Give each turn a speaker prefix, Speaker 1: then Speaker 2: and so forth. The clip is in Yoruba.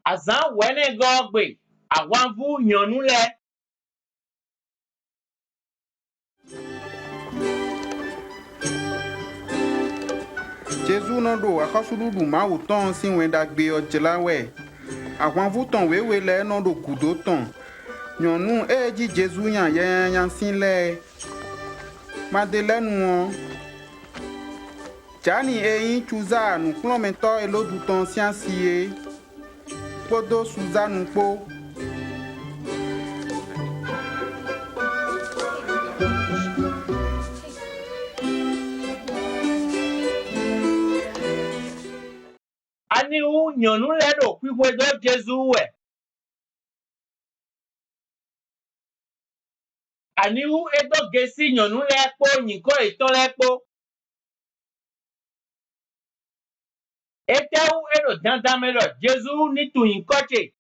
Speaker 1: Azan wene gogbe. Awanvu nyonule.
Speaker 2: Jésus non do akasududu ma uton si wenda gbe ojelawe. Awanvu ton wewe le non do kudo ton. Nyonu eji Jésus yan sin le. Madelenu Jani eyin chuza nu klomento eloduton siansie. Podo suza nu po.
Speaker 1: Aniwu nyonule do kwikwedo Jesu we. Aniwu edo gesi nyonule ekpo nyiko iton ekpo. Etewu edo dandamelo Jesu ni tuyin koche.